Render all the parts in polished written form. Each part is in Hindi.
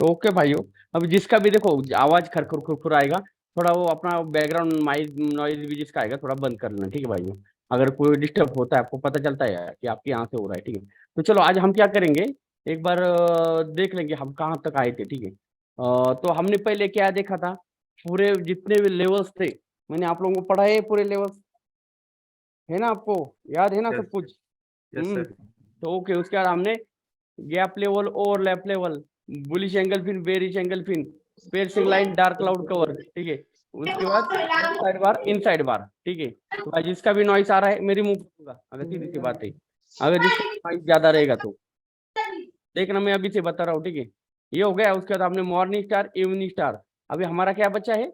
ओके भाइयों, अब जिसका भी देखो आवाज खरखर खुरखुर आएगा, थोड़ा वो अपना बैकग्राउंड नॉइज भी जिसका आएगा थोड़ा बंद कर लेना, ठीक है भाइयों। अगर कोई डिस्टर्ब होता है आपको पता चलता है यार कि आपके यहाँ से हो रहा है, ठीक है। तो चलो आज हम क्या करेंगे, एक बार देख लेंगे हम कहाँ तक आए थे, ठीक है। तो हमने पहले क्या देखा था, पूरे जितने भी लेवल्स थे मैंने आप लोगों को पढ़ाए पूरे लेवल्स, है ना, आपको याद है ना सब कुछ? Yes sir. तो ओके, उसके बाद हमने gap level, overlap level, bullish engulfing, bearish engulfing, piercing line, dark cloud cover, ठीक है। उसके बाद आउटसाइड बार, इनसाइड बार, ठीक है। तो भाई जिसका भी नॉइस आ रहा है मेरी मुंह होगा, अगर सीधी सी बात है, अगर जिसका नॉइस ज्यादा रहेगा तो देखना, मैं अभी से बता रहा हूँ, ठीक है। ये हो गया। उसके बाद हमने मॉर्निंग स्टार, इवनिंग स्टार। अभी हमारा क्या बचा है,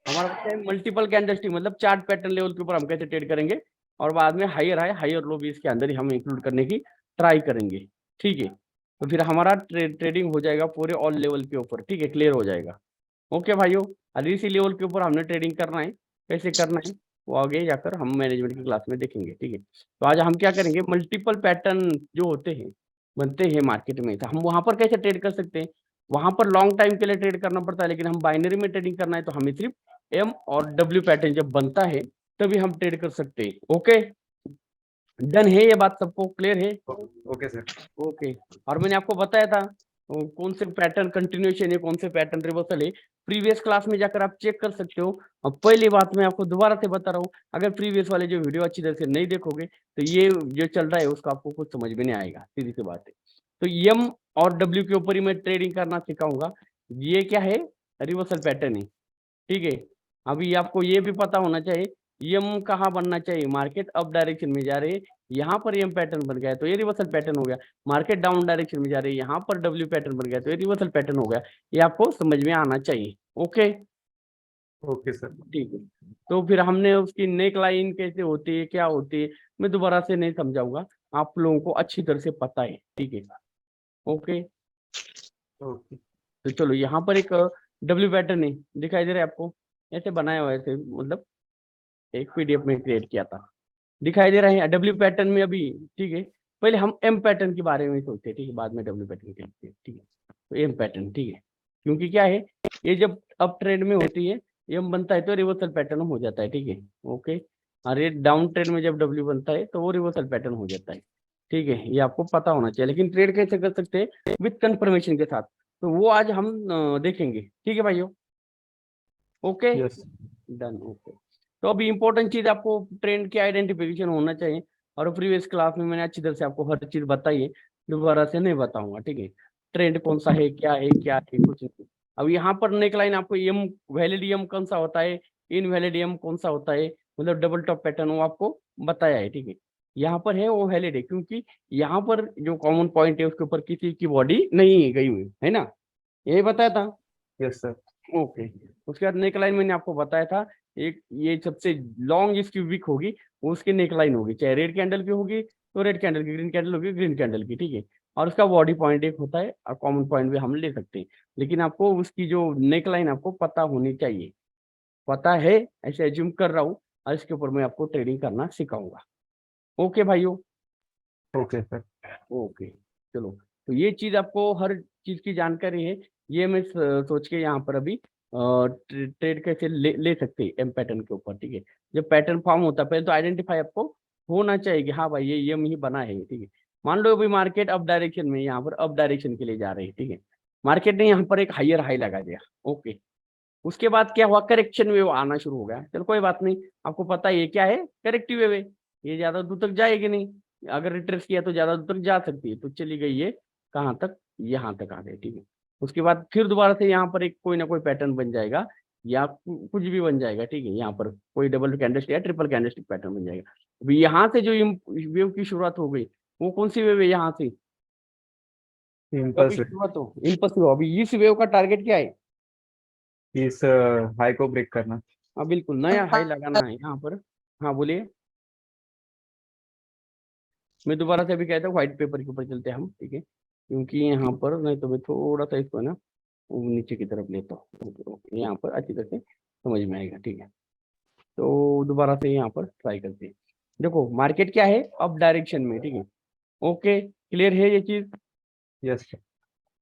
हमारा बचा है मल्टीपल कैंडलस्टिक, मतलब चार्ट पैटर्न लेवल के ऊपर हम कैसे ट्रेड करेंगे, और बाद में हायर हाई हायर लो भी इसके अंदर ही हम इंक्लूड करने की ट्राई करेंगे, ठीक है। तो फिर हमारा ट्रेडिंग हो जाएगा पूरे ऑल लेवल के ऊपर, ठीक है, क्लियर हो जाएगा। ओके भाइयों, अगर इसी लेवल के ऊपर हमने ट्रेडिंग करना है, कैसे करना है वो आगे जाकर हम मैनेजमेंट की क्लास में देखेंगे, ठीक है। तो आज हम क्या करेंगे, मल्टीपल पैटर्न जो होते हैं बनते हैं मार्केट में, तो हम वहां पर कैसे ट्रेड कर सकते हैं। वहां पर लॉन्ग टाइम के लिए ट्रेड करना पड़ता है, लेकिन हम बाइनरी में ट्रेडिंग करना है तो हमें सिर्फ एम और डब्ल्यू पैटर्न जब बनता है तभी हम ट्रेड कर सकते हैं। ओके, डन है, ये बात सबको क्लियर है? Okay sir. ओके, और मैंने आपको बताया था कौन से पैटर्न कंटिन्यूएशन है, कौन से पैटर्न रिवर्सल है, प्रीवियस क्लास में जाकर आप चेक कर सकते हो। और पहली बात मैं आपको दोबारा से बता रहा हूँ, अगर प्रीवियस वाले जो वीडियो अच्छी तरह से नहीं देखोगे तो ये जो चल रहा है उसका आपको कुछ समझ में नहीं आएगा, सीधी सी बात है। तो एम और डब्ल्यू के ऊपर ही मैं ट्रेडिंग करना सिखाऊंगा। ये क्या है, रिवर्सल पैटर्न है, ठीक है। अभी आपको ये भी पता होना चाहिए एम कहाँ बनना चाहिए, मार्केट अप डायरेक्शन में जा रही है, यहाँ पर एम पैटर्न बन गया तो ये रिवर्सल पैटर्न हो गया। मार्केट डाउन डायरेक्शन में जा रही है, यहाँ पर डब्ल्यू पैटर्न बन गया तो ये रिवर्सल पैटर्न हो गया। ये आपको समझ में आना चाहिए। Okay, okay sir. ठीक है। तो फिर हमने उसकी नेक लाइन कैसे होती है, क्या होती है, मैं दोबारा से नहीं समझाऊंगा, आप लोगों को अच्छी तरह से पता है, ठीक है। Okay, okay. तो चलो यहाँ पर एक डब्ल्यू पैटर्न है, दिखाई दे रहा है आपको, ऐसे बनाया हुआ है, ऐसे मतलब एक पीडीएफ में क्रिएट किया था, दिखाई दे रहे हैं डब्ल्यू पैटर्न में अभी, ठीक है। पहले हम एम पैटर्न के बारे में सोचते हैं, ठीक है, बाद में डब्ल्यू पैटर्न के लिए, ठीक है। तो एम पैटर्न, ठीक है, क्योंकि क्या है, ये जब अप ट्रेंड में होती है एम बनता है तो रिवर्सल पैटर्न हो जाता है, ठीक है। ओके, और ये डाउन ट्रेंड में जब डब्ल्यू बनता है तो वो रिवर्सल पैटर्न हो जाता है, ठीक है। ये आपको पता होना चाहिए, लेकिन ट्रेड कैसे कर सकते हैं, विथ कंफर्मेशन के साथ, तो वो आज हम देखेंगे, ठीक है भाइयों। Okay, yes. Done, okay. तो अभी इंपॉर्टेंट चीज आपको ट्रेंड की आइडेंटिफिकेशन होना चाहिए, और प्रीवियस क्लास में मैंने अच्छी तरह से आपको हर चीज बताई है, दोबारा से नहीं बताऊंगा, ठीक है। ट्रेंड कौन सा है, क्या है, क्या है, कुछ नहीं। अब यहाँ पर नेक लाइन आपको एम, वैलिड एम कौन सा होता है, इनवैलिड एम कौन सा होता है, मतलब डबल टॉप पैटर्न वो आपको बताया है, ठीक है। यहाँ पर है वो वैलिड है, क्योंकि यहाँ पर जो कॉमन पॉइंट है उसके ऊपर किसी की बॉडी नहीं गई हुई है ना, यही बताया था। Yes sir. ओके, उसके बाद नेक लाइन मैंने आपको बताया था, एक ये सबसे लॉन्ग इसकी विक होगी वो उसकी नेक लाइन होगी, चाहे रेड कैंडल की होगी तो रेड कैंडल की, ग्रीन कैंडल होगी ग्रीन कैंडल की, ठीक है। और उसका बॉडी पॉइंट एक होता है, और कॉमन पॉइंट भी हम ले सकते हैं, लेकिन आपको उसकी जो नेक लाइन आपको पता होनी चाहिए। पता है, ऐसे एज्यूम कर रहा हूँ, और इसके ऊपर मैं आपको ट्रेडिंग करना सिखाऊंगा। ओके भाइयों, ओके सर। ओके, चलो। तो ये चीज आपको हर चीज की जानकारी है, ये मैं सोच के यहाँ पर अभी ट्रेड कैसे ले सकते हैं एम पैटर्न के ऊपर, ठीक है। जब पैटर्न फॉर्म होता है पहले तो आइडेंटिफाई आपको होना चाहिए कि हाँ भाई ये एम ही बना है, ठीक है। मान लो अभी मार्केट अप डायरेक्शन में, यहाँ पर अप डायरेक्शन के लिए जा रही है, ठीक है। मार्केट ने यहाँ पर एक हायर हाई लगा दिया, ओके। उसके बाद क्या हुआ, करेक्शन वेव आना शुरू हो गया, चलो कोई बात नहीं, आपको पता है ये क्या है, करेक्टिव वेव है, ये ज्यादा दूर तक जाएगी नहीं, अगर रिट्रेस किया तो ज्यादा दूर तक जा सकती है, तो चली गई ये कहाँ तक, यहाँ तक आ गई, ठीक है। उसके बाद फिर दोबारा से यहाँ पर एक कोई ना कोई पैटर्न बन जाएगा, या कुछ भी बन जाएगा, ठीक है। यहाँ पर कोई डबल कैंडलस्टिक या ट्रिपल कैंडलस्टिक पैटर्न बन जाएगा। अभी यहाँ से जो वेव की शुरुआत हो गई, वो कौन सी वेव है, यहाँ से अभी इम्पल्स शुरुआत हो इम्पल्सिव, अभी इस वेव का टारगेट क्या है, इस हाई को ब्रेक करना। हाँ बिल्कुल, नया हाई लगाना है यहाँ पर। हाँ बोलिए, मैं दोबारा से अभी कहता हूँ व्हाइट पेपर के ऊपर चलते हैं हम, ठीक है, क्योंकि यहाँ पर नहीं तो मैं थोड़ा सा इसको ना वो नीचे की तरफ लेता हूँ, ओके, यहाँ पर अच्छी तरह से समझ में आएगा, ठीक है। तो दोबारा से यहाँ पर ट्राई करते हैं। देखो मार्केट क्या है, अप डायरेक्शन में, ठीक है। ओके, क्लियर है ये चीज? Yes sir.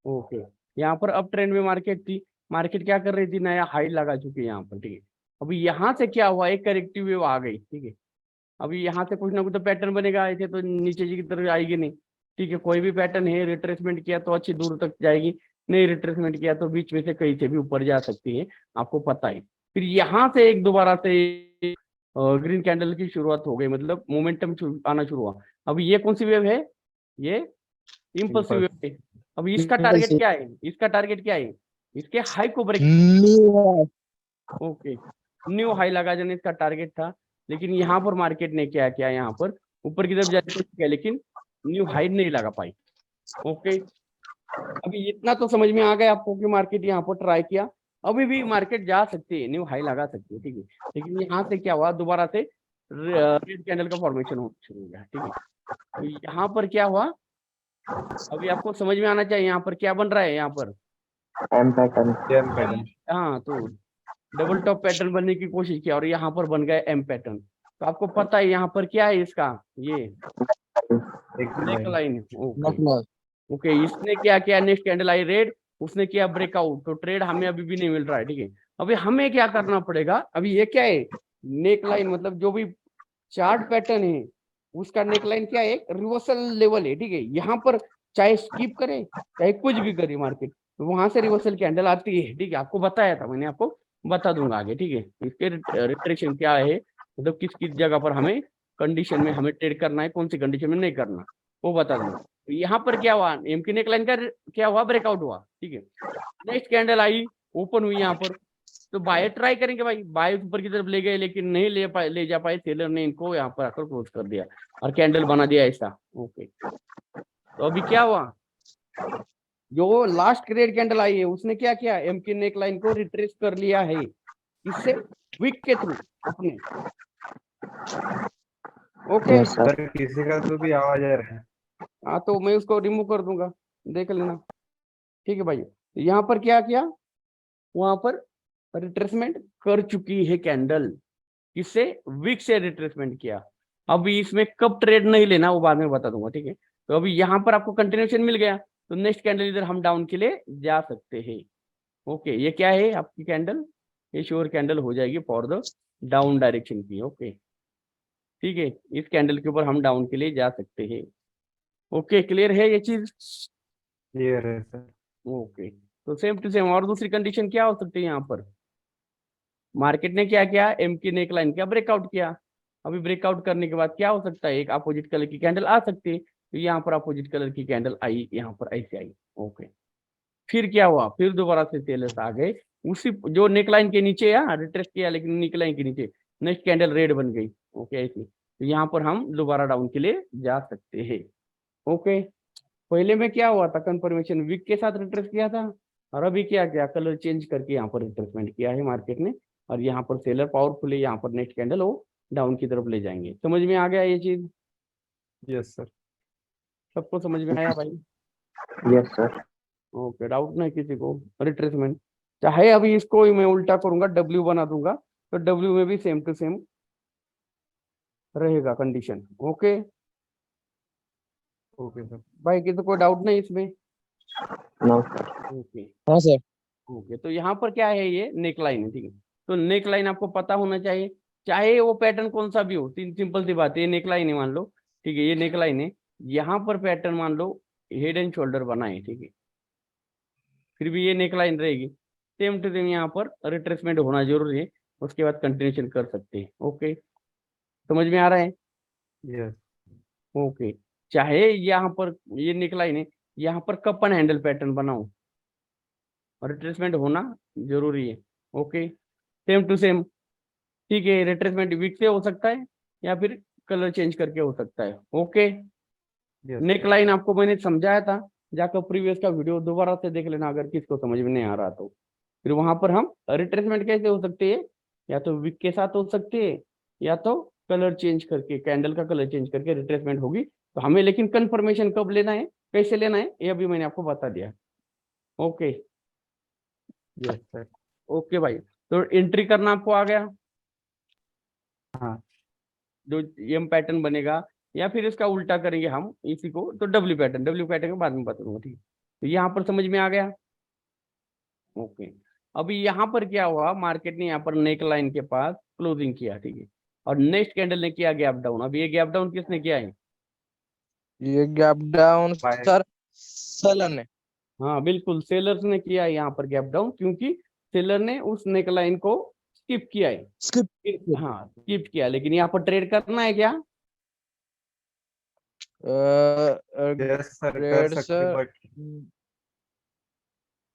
ओके, यहाँ पर अप ट्रेंड में मार्केट थी, मार्केट क्या कर रही थी, नया हाई लगा चुकी है यहाँ पर, ठीक है। अभी यहाँ से क्या हुआ, एक करेक्टिव वेव आ गई, ठीक है। अभी यहाँ से कुछ ना कुछ तो पैटर्न बनेगा, ऐसे तो नीचे की तरफ आएगी नहीं, ठीक है। कोई भी पैटर्न है, रिट्रेसमेंट किया तो अच्छी दूर तक जाएगी, नहीं रिट्रेसमेंट किया तो बीच में से कहीं से भी ऊपर जा सकती है, आपको पता है। फिर यहाँ से एक दोबारा से ग्रीन कैंडल की शुरुआत हो गई, मतलब मोमेंटम आना शुरू हुआ। अभी ये कौन सी वेव है, ये इम्पल्सिव वेव है। अब इसका टारगेट क्या है, इसका टारगेट क्या है, इसके हाई को ब्रेक, ओके, न्यू हाई लगा जाने इसका टारगेट था। लेकिन यहाँ पर मार्केट ने क्या किया, यहाँ पर ऊपर की तरफ जाने को किया, लेकिन न्यू हाई नहीं लगा पाई, ओके। अभी इतना तो समझ में आ गया आपको कि मार्केट यहाँ पर ट्राई किया, अभी भी मार्केट जा सकती है, न्यू हाई लगा सकती है, ठीक है। लेकिन यहाँ से क्या हुआ, दोबारा से रेड कैंडल का फॉर्मेशन होना शुरू हो गया, ठीक है। तो यहाँ पर क्या हुआ, अभी आपको समझ में आना चाहिए यहाँ पर क्या बन रहा है, यहाँ पर एम पैटर्न। हाँ, तो डबल टॉप पैटर्न बनने की कोशिश किया और यहाँ पर बन गया एम पैटर्न। तो आपको पता है यहाँ पर क्या है, इसका ये नेक लाइन, ओके ओके। इसने क्या किया, नेक्स्ट कैंडल आई रेड, उसने किया ब्रेकआउट, तो ट्रेड हमें अभी भी नहीं मिल रहा है, ठीक है। अभी हमें क्या करना पड़ेगा, अभी ये क्या है, नेक लाइन, मतलब जो भी चार्ट पैटर्न है उसका नेक लाइन क्या है, रिवर्सल लेवल है, ठीक है। यहाँ पर चाहे स्किप करे चाहे कुछ भी करे मार्केट, तो वहां से रिवर्सल कैंडल आती है, ठीक है। आपको बताया था मैंने, आपको बता दूंगा आगे, ठीक है। इसके रिट्रेक्शन क्या है, मतलब किस किस जगह पर हमें कंडीशन में हमें ट्रेड करना है, कौन सी कंडीशन में नहीं करना, वो बता दूंगा। तो यहाँ पर क्या हुआ, एम की नेक लाइन का क्या हुआ, ब्रेकआउट हुआ, ठीक है। नेक्स्ट कैंडल आई, ओपन हुई यहाँ पर, तो बाय ट्राई करेंगे भाई, बाय ऊपर की तरफ ले गए लेकिन नहीं ले जा पाए, सेलर ने इनको यहाँ पर आकर क्लोज कर दिया और कैंडल बना दिया ऐसा, ओके। तो अभी क्या हुआ, जो लास्ट रेड कैंडल आई है उसने क्या किया, एम की नेक लाइन को रिट्रेस कर लिया है, इससे विक के थ्रू अपने, ओके। सर किसी का तो भी आवाज आ रहा है। हाँ, तो मैं उसको रिमूव कर दूंगा, देख लेना, ठीक है भाई। यहाँ पर क्या किया, वहां पर रिट्रेसमेंट कर चुकी है कैंडल, किससे, विक से रिट्रेसमेंट किया। अभी इसमें कब ट्रेड नहीं लेना वो बाद में बता दूंगा, ठीक है। तो अभी यहाँ पर आपको कंटिन्यूएशन मिल गया, तो नेक्स्ट कैंडल इधर हम डाउन के लिए जा सकते हैं, ओके। ये क्या है आपकी कैंडल, ये श्योर कैंडल हो जाएगी फॉर द डाउन डायरेक्शन की, ओके, ठीक है। इस कैंडल के ऊपर हम डाउन के लिए जा सकते हैं, ओके। क्लियर है ये चीज, क्लियर है सर। ओके। तो सेम टू सेम और दूसरी कंडीशन क्या हो सकती है, यहाँ पर मार्केट ने क्या किया, एम की नेक लाइन का ब्रेकआउट किया। अभी ब्रेकआउट करने के बाद क्या हो सकता है, एक अपोजिट कलर की कैंडल आ सकती है, तो यहाँ पर अपोजिट कलर की कैंडल आई, यहाँ पर ऐसे आई, ओके। फिर क्या हुआ, फिर दोबारा से सेलर्स आ गए, उसी जो नेक लाइन के नीचे यहाँ रिट्रेस किया, लेकिन नेक लाइन के नीचे नेक्स्ट कैंडल रेड बन गई, ओके ऐसी। तो यहाँ पर हम दोबारा डाउन के लिए जा सकते हैं, ओके। पहले में क्या हुआ था, कंफर्मेशन वीक के साथ रिट्रेस किया था, और अभी क्या किया, कलर चेंज करके यहाँ पर रिट्रेसमेंट किया है मार्केट ने, और यहाँ पर सेलर पावरफुल है, यहाँ पर नेक्स्ट कैंडल वो डाउन की तरफ ले जाएंगे। समझ में आ गया ये चीज, यस सर। सबको समझ में आया भाई, यस सर। ओके। डाउट नहीं किसी को, रिट्रेसमेंट चाहे अभी इसको ही मैं उल्टा करूंगा, डब्ल्यू बना दूंगा, तो डब्ल्यू में भी सेम टू सेम रहेगा कंडीशन, ओके। Okay sir. भाई किसी को डाउट नहीं इसमें, नो सर। ओके हाँ सर। ओके। तो यहाँ पर क्या है, ये नेक लाइन है, ठीक है। तो नेक लाइन आपको पता होना चाहिए, चाहे वो पैटर्न कौन सा भी हो, तीन सिंपल सी बात है, ये नेक लाइन है मान लो, ठीक है, ये नेक लाइन है, यहाँ पर पैटर्न मान लो हेड एंड शोल्डर बना है, ठीक है, फिर भी ये नेक लाइन रहेगी, सेम टू सेम यहाँ पर रिट्रेसमेंट होना जरूरी है, उसके बाद कंटिन्यूशन कर सकते हैं, ओके। समझ में आ रहा है, यस। ओके। चाहे यहाँ पर ये नेक लाइन है, यहाँ पर कप एंड हैंडल पैटर्न बनाओ, रिट्रेसमेंट होना जरूरी है, ओके, सेम टू सेम, ठीक है। रिट्रेसमेंट वीक से हो सकता है या फिर कलर चेंज करके हो सकता है, ओके। यस नेक लाइन आपको मैंने समझाया था, जाकर प्रीवियस का वीडियो दोबारा से देख लेना अगर किसको समझ में नहीं आ रहा तो। फिर वहां पर हम रिट्रेसमेंट कैसे हो सकती है, या तो वीक के साथ हो सकती है, या तो कलर चेंज करके, कैंडल का कलर चेंज करके रिट्रेसमेंट होगी। तो हमें लेकिन कंफर्मेशन कब लेना है, कैसे लेना है, ये अभी मैंने आपको बता दिया, ओके। Yes sir. ओके भाई, तो एंट्री करना आपको आ गया, हाँ। जो एम पैटर्न बनेगा, या फिर इसका उल्टा करेंगे हम इसी को, तो डब्ल्यू पैटर्न, डब्ल्यू पैटर्न के बाद में बता दूंगा, ठीक है। तो यहाँ पर समझ में आ गया, ओके, अभी यहाँ पर क्या हुआ, मार्केट ने यहाँ पर नेक लाइन के पास क्लोजिंग किया, ठीक है, और नेक्स्ट कैंडल ने किया गैप डाउन। अब ये गैप डाउन किसने किया है? ये gap down by. Sir seller ने। हाँ बिल्कुल, सेलर्स ने किया है यहाँ पर गैप डाउन, क्योंकि सेलर ने उस नेक लाइन को स्किप किया है। स्किप। हाँ स्किप किया, लेकिन यहाँ पर ट्रेड करना है क्या? यस सर, कर ट्रेड सकते सर, बट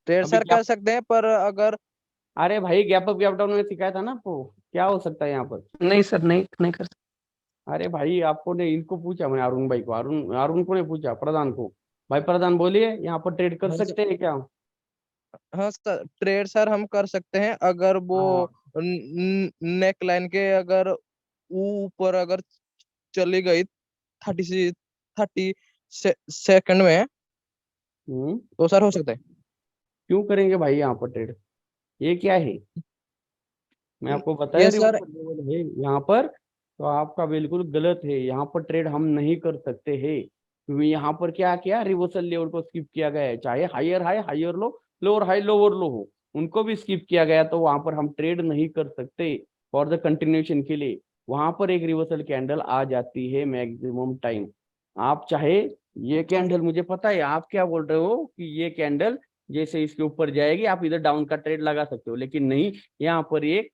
ट्रेड अभी सर क्या, कर सकते हैं, पर अगर अरे भाई गैप अप गैप डाउन में सिखाया था ना आपको, क्या हो सकता है यहाँ पर? नहीं सर, नहीं कर सकते। अरे भाई आपको ने इनको पूछा, मैंने अरुण भाई को, अरुण अरुण को नहीं पूछा, प्रधान को। भाई प्रधान बोलिए, यहाँ पर ट्रेड कर हाँ सकते हैं क्या? हाँ सर, ट्रेड सर हम कर सकते हैं अगर वो हाँ। नेक लाइन के अगर ऊपर अगर चली गई 30 सेकंड में, हम्म, तो सर हो सकता है। क्यों करेंगे भाई यहाँ पर ट्रेड? ये क्या है, मैं आपको बताया ये सर, रिवर्सल लेवल है यहाँ पर, तो आपका बिल्कुल गलत है, यहाँ पर ट्रेड हम नहीं कर सकते हैं, क्योंकि यहाँ पर क्या किया, रिवर्सल लेवल को स्किप किया गया है, चाहे higher high higher low, lower high lower low हो, उनको भी स्किप किया गया, तो वहां पर हम ट्रेड नहीं कर सकते फॉर द कंटिन्यूशन के लिए। वहां पर एक रिवर्सल कैंडल आ जाती है मैक्सिमम टाइम, आप चाहे ये कैंडल, मुझे पता है आप क्या बोल रहे हो कि ये कैंडल जैसे इसके ऊपर जाएगी आप इधर डाउन का ट्रेड लगा सकते हो, लेकिन नहीं, यहाँ पर एक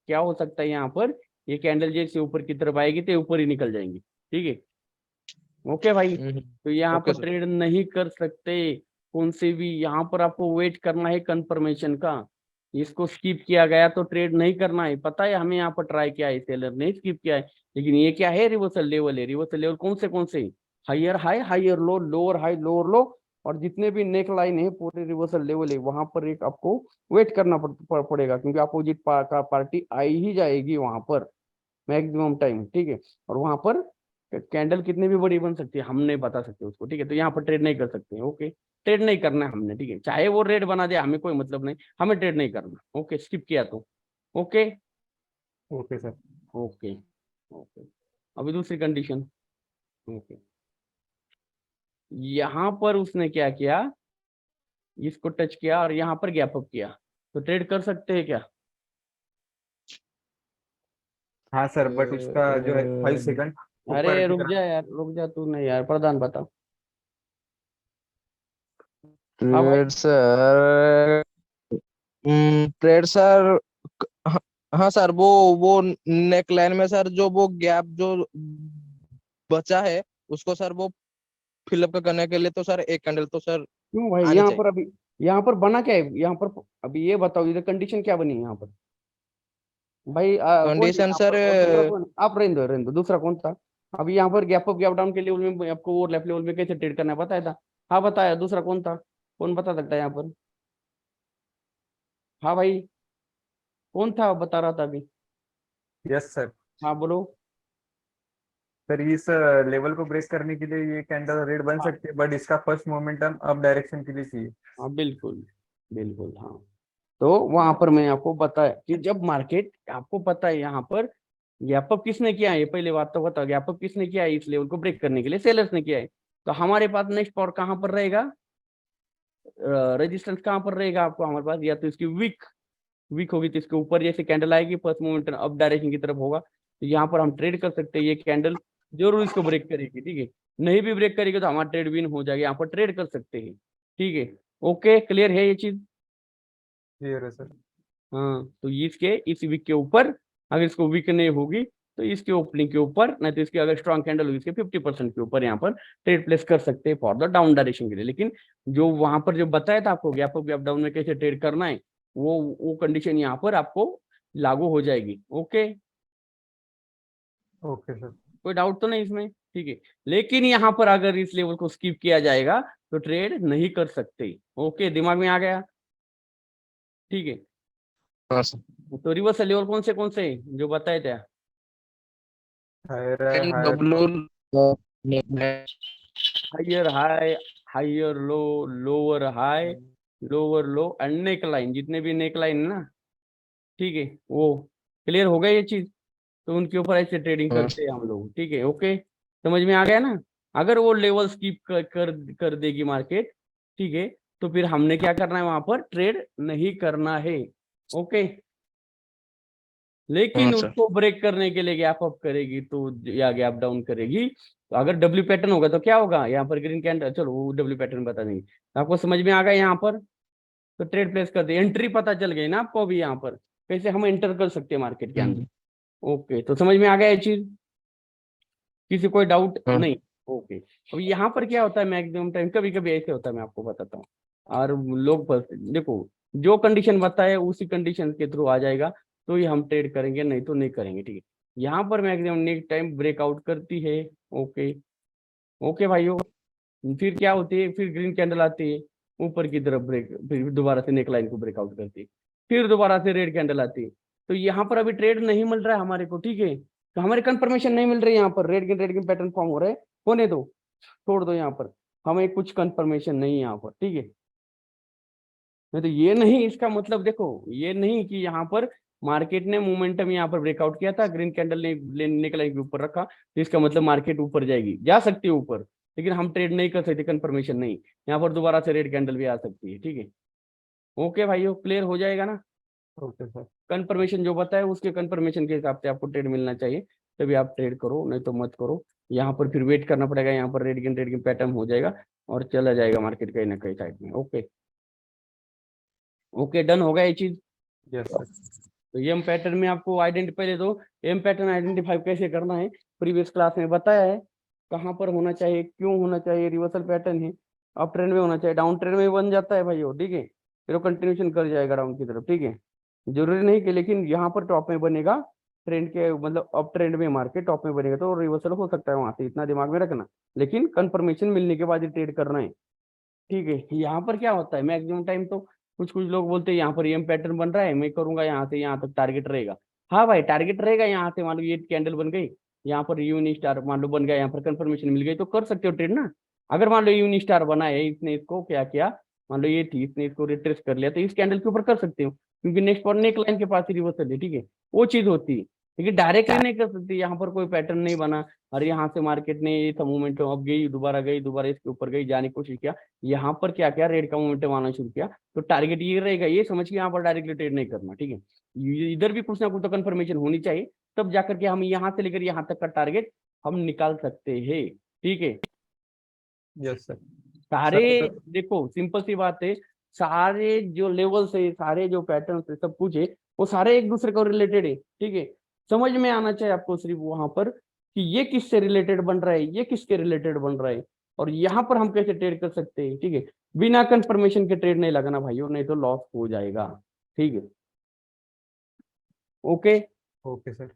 क्या हो सकता है, यहाँ पर ये कैंडल जैसे ऊपर की तरफ आएगी तो ऊपर ही निकल जाएंगी, ठीक है। ओके भाई, तो यहाँ ओके पर सर। ट्रेड नहीं कर सकते कौन से भी, यहाँ पर आपको वेट करना है कंफर्मेशन का। इसको स्किप किया गया तो ट्रेड नहीं करना है, पता है हमें यहाँ पर ट्राई किया है, सेलर ने स्किप किया है, लेकिन ये क्या है, रिवर्सल लेवल है। रिवर्सल लेवल कौन से higher high higher low, lower high lower low, और जितने भी नेक लाइन है पूरे रिवर्सल लेवल है, वहां पर एक आपको वेट करना पड़ेगा, क्योंकि अपोजिट पार्टी आई ही जाएगी वहां पर मैक्सिमम टाइम, ठीक है। और वहां पर कैंडल कितनी भी बड़ी बन सकती है, हम नहीं बता सकते उसको, ठीक है, तो यहाँ पर ट्रेड नहीं कर सकते, ओके। ट्रेड नहीं करना है हमने, ठीक है, चाहे वो रेड बना दे हमें कोई मतलब नहीं, हमें ट्रेड नहीं करना, ओके, स्किप किया तो okay. Okay sir. Okay okay, अभी दूसरी कंडीशन, ओके, यहाँ पर उसने क्या किया, इसको टच किया और यहाँ पर गैप अप किया, तो ट्रेड कर सकते हैं क्या? हाँ सर, बट उसका जो है 5 सेकंड ऊपर अरे की रुक तरफ। जा यार, रुक जा, तू नहीं यार, प्रधान बताओ। हाँ भाई, ट्रेड सर, ट्रेड सर, हाँ हाँ सर, वो नेकलाइन में सर जो वो गैप जो बचा है, उसको सर वो फिलअप करने के लिए तो सर एक कैंडल तो सर क्यों भाई, आनी यहाँ चाहिए। पर अभी, यहाँ पर बना क्या है यहाँ पर, अभी ये बताओ इधर कंडीशन क्या बनी है यहाँ पर? भाई कौन सी कंडीशन यहाँ सर, पर, और दूसरा कौन, आप रहने दो, दूसरा कौन था? अभी यहाँ पर गैप अप गैप डाउन के लेवल में आपको और लेफ्ट लेवल में कैसे ट्रेड करना है बताया था? हाँ बताया, दूसरा कौन था, कौन बता सकता है यहाँ पर? हाँ भाई, कौन था बता रहा था अभी? Yes sir. हाँ बोलो। सर इस लेवल को ब्रेक करने के लिए ये कैंडल रेड बन हाँ सकती है, बट इसका फर्स्ट मोमेंटम अप डायरेक्शन के लिए चाहिए। हाँ बिल्कुल, बिल्कुल हाँ। तो वहां पर मैंने आपको बताया कि जब मार्केट, आपको पता है यहाँ पर गैप अप किसने किया है, ये पहले बात तो बताओ, गैप अप किसने किया है, इस लेवल को ब्रेक करने के लिए सेलर्स ने किया है। तो हमारे पास नेक्स्ट पावर कहाँ पर रहेगा, रेजिस्टेंस कहाँ पर रहेगा आपको, हमारे पास या तो इसकी वीक, वीक होगी तो इसके ऊपर जैसे कैंडल आएगी फर्स्ट मोमेंट अप डायरेक्शन की तरफ होगा, तो यहाँ पर हम ट्रेड कर सकते हैं, ये कैंडल जरूर इसको ब्रेक करेगी, ठीक है। नहीं भी ब्रेक करेगी तो हमारा ट्रेड विन हो जाएगा, यहाँ पर ट्रेड कर सकते हैं, ठीक है। ओके, क्लियर है ये चीज? क्लियर है सर। हाँ, तो इसके इस वीक के ऊपर, अगर इसको वीक नहीं होगी तो इसके ओपनिंग के ऊपर, नहीं तो इसकी अगर स्ट्रॉन्ग कैंडल होगी इसके 50% के ऊपर यहाँ पर ट्रेड प्लेस कर सकते हैं फॉर द डाउन डायरेक्शन के लिए। लेकिन जो वहां पर जो बताया था आपको गैप अप गैप डाउन में कैसे ट्रेड करना है, वो कंडीशन यहाँ पर आपको लागू हो जाएगी, ओके। Okay sir. कोई डाउट तो नहीं इसमें, ठीक है। लेकिन यहाँ पर अगर इस लेवल को स्किप किया जाएगा तो ट्रेड नहीं कर सकते, ओके, दिमाग में आ गया, ठीक है। हाँ सर। तो रिवर्सल लेवल कौन से जो बताए थे? Higher higher. W, higher high higher low, lower high lower low and neck line, जितने भी नेक लाइन है ना, ठीक है, वो क्लियर हो गया ये चीज। तो उनके ऊपर ऐसे ट्रेडिंग करते हैं हम लोग, ठीक है, ओके, समझ में आ गया ना। अगर वो लेवल स्किप कर देगी मार्केट, ठीक है, तो फिर हमने क्या करना है, वहां पर ट्रेड नहीं करना है। ओके, लेकिन हाँ सर। उसको ब्रेक करने के लिए गैप अप करेगी तो या गैप डाउन करेगी, तो अगर डब्ल्यू पैटर्न होगा तो क्या होगा, यहाँ पर ग्रीन कैंडल, चलो वो डब्ल्यू पैटर्न बता देंगे। आपको समझ में आ गया यहाँ पर, तो ट्रेड प्लेस कर दे, एंट्री पता चल गई ना आपको अभी यहाँ पर, कैसे हम एंटर कर सकते हैं मार्केट के अंदर। ओके, तो समझ में आ गया ये चीज, किसी कोई डाउट हाँ। नहीं। ओके, अब यहाँ पर क्या होता है मैक्सिमम टाइम, कभी कभी ऐसे होता है, मैं आपको बताता हूँ। और लोग बस देखो, जो कंडीशन बताए उसी कंडीशन के थ्रू आ जाएगा तो ये हम ट्रेड करेंगे, नहीं तो नहीं करेंगे, ठीक है। यहाँ पर मैक्सिमम नेक्स्ट टाइम ब्रेकआउट करती है। ओके, ओके भाइयों, फिर क्या होती है, फिर ग्रीन कैंडल आती है ऊपर की तरफ ब्रेक, फिर दोबारा से नेक लाइन को ब्रेकआउट करती है, फिर दोबारा से रेड कैंडल आती है। तो यहाँ पर अभी ट्रेड नहीं मिल रहा है हमारे को, ठीक है, तो हमारे कंफर्मेशन नहीं मिल रही, यहाँ पर रेड गेन पैटर्न फॉर्म हो रहे हैं, होने दो, छोड़ दो, यहाँ पर हमें कुछ कंफर्मेशन नहीं है यहाँ पर, ठीक है। नहीं तो ये नहीं, इसका मतलब देखो, ये नहीं कि यहाँ पर मार्केट ने मोमेंटम यहाँ पर ब्रेकआउट किया था, ग्रीन कैंडल ने नेक लाइन के ऊपर रखा, तो इसका मतलब मार्केट ऊपर जाएगी, जा सकती है ऊपर, लेकिन हम ट्रेड नहीं कर सकते, कंफर्मेशन नहीं। यहाँ पर दोबारा से रेड कैंडल भी आ सकती है, ठीक है। ओके भाइयों, क्लियर हो जाएगा ना। Okay sir. कंफर्मेशन जो बताए उसके कंफर्मेशन के हिसाब से आपको ट्रेड मिलना चाहिए, तभी आप ट्रेड करो, नहीं तो मत करो। यहाँ पर फिर वेट करना पड़ेगा, यहाँ पर रेड गेन पैटर्न हो जाएगा और चला जाएगा मार्केट कहीं ना कहीं साइड में। ओके, ओके, डन हो गया ये चीज। Yes sir. तो एम पैटर्न में आपको आइडेंटिफाई, पहले तो एम पैटर्न आइडेंटिफाई कैसे करना है प्रीवियस क्लास में बताया है, कहाँ पर होना चाहिए, क्यों होना चाहिए, रिवर्सल पैटर्न है, अप ट्रेंड में होना चाहिए, डाउन ट्रेंड में बन जाता है भाई, ठीक है, फिर वो कंटिन्यूशन कर जाएगा डाउन की तरफ, ठीक है। जरूरी नहीं कि लेकिन यहाँ पर टॉप में बनेगा, ट्रेंड के मतलब अप ट्रेंड में मार्केट टॉप में बनेगा तो रिवर्सल हो सकता है वहां से, इतना दिमाग में रखना, लेकिन कंफर्मेशन मिलने के बाद ही ट्रेड करना है, ठीक है। यहाँ पर क्या होता है मैक्सिमम टाइम, तो कुछ कुछ लोग बोलते हैं यहाँ पर एम पैटर्न बन रहा है, मैं करूंगा यहाँ से यहाँ तक टारगेट रहेगा। हाँ भाई, टारगेट रहेगा, यहाँ से मान लो ये कैंडल बन गई, यहाँ पर यूनि स्टार मान लो बन गया, यहाँ पर कंफर्मेशन मिल गई तो कर सकते हो ट्रेड ना। अगर मान लो यूनि स्टार बना है, इसने इसको क्या किया, मान लो ये थी, इसने इसको रिट्रेस कर लिया, तो इस कैंडल के ऊपर कर सकते हो, क्योंकि नेक्स्ट पर नेक लाइन के पास ही रिवर्सल है, ठीक है, वो चीज होती है। लेकिन डायरेक्टली नहीं कर सकती, यहाँ पर कोई पैटर्न नहीं बना, और यहाँ से मार्केट ने ये था मोमेंटम, अब गई दोबारा इसके ऊपर गई, जाने की कोशिश किया, यहाँ पर क्या क्या रेड का मोमेंटम आना शुरू किया, तो टारगेट ये रहेगा, ये समझ के यहाँ पर डायरेक्टली ट्रेड नहीं करना, ठीक है। इधर भी कुछ ना कुछ तो कंफर्मेशन होनी चाहिए, तब जाकर के हम यहाँ से लेकर यहाँ तक का टारगेट हम निकाल सकते हैं, ठीक है। Yes sir. सारे सर देखो सिंपल सी बात है, सारे जो लेवल्स है, सारे जो पैटर्न है, सब कुछ है, वो सारे एक दूसरे को रिलेटेड है, ठीक है। समझ में आना चाहिए आपको सिर्फ वहां पर कि ये किससे रिलेटेड बन रहा है, ये किसके रिलेटेड बन रहा है, और यहाँ पर हम कैसे ट्रेड कर सकते हैं, ठीक है। बिना कंफर्मेशन के ट्रेड नहीं लगाना भाइयों, नहीं तो लॉस हो जाएगा, ठीक है। Okay, okay sir.